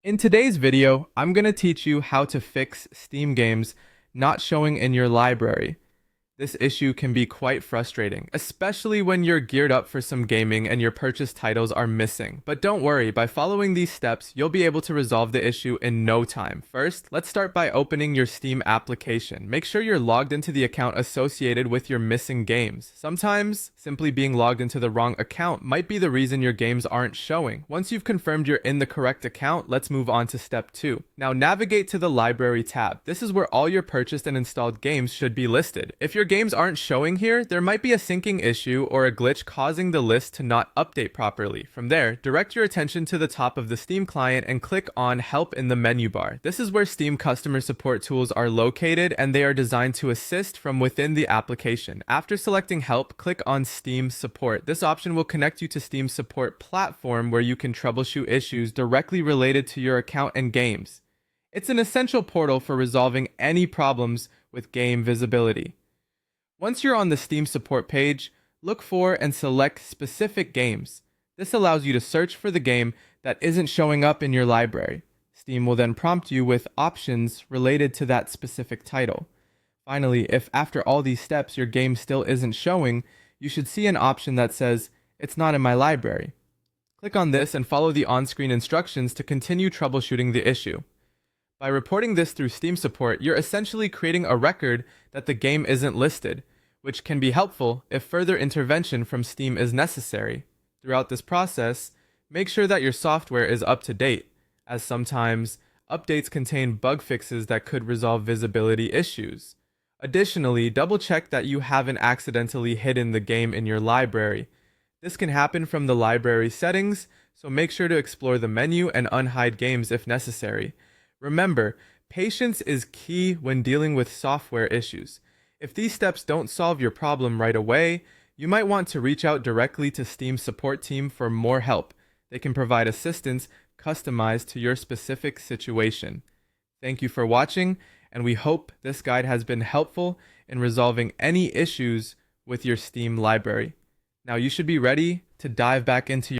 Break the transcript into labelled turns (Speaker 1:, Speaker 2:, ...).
Speaker 1: In today's video, I'm going to teach you how to fix Steam games not showing in your library. This issue can be quite frustrating, especially when you're geared up for some gaming and your purchased titles are missing. But don't worry, by following these steps, you'll be able to resolve the issue in no time. First, let's start by opening your Steam application. Make sure you're logged into the account associated with your missing games. Sometimes, simply being logged into the wrong account might be the reason your games aren't showing. Once you've confirmed you're in the correct account, let's move on to step 2. Now navigate to the library tab. This is where all your purchased and installed games should be listed. If your games aren't showing here, there might be a syncing issue or a glitch causing the list to not update properly. From there, direct your attention to the top of the Steam client and click on Help in the menu bar. This is where Steam customer support tools are located, and they are designed to assist from within the application. After selecting Help, click on Steam Support. This option will connect you to Steam's support platform where you can troubleshoot issues directly related to your account and games. It's an essential portal for resolving any problems with game visibility. Once you're on the Steam support page, look for and select specific games. This allows you to search for the game that isn't showing up in your library. Steam will then prompt you with options related to that specific title. Finally, if after all these steps your game still isn't showing, you should see an option that says, "It's not in my library." Click on this and follow the on-screen instructions to continue troubleshooting the issue. By reporting this through Steam support, you're essentially creating a record that the game isn't listed, which can be helpful if further intervention from Steam is necessary. Throughout this process, make sure that your software is up to date, as sometimes updates contain bug fixes that could resolve visibility issues. Additionally, double-check that you haven't accidentally hidden the game in your library. This can happen from the library settings, so make sure to explore the menu and unhide games if necessary. Remember, patience is key when dealing with software issues. If these steps don't solve your problem right away, you might want to reach out directly to Steam's support team for more help. They can provide assistance customized to your specific situation. Thank you for watching, and we hope this guide has been helpful in resolving any issues with your Steam library. Now you should be ready to dive back into your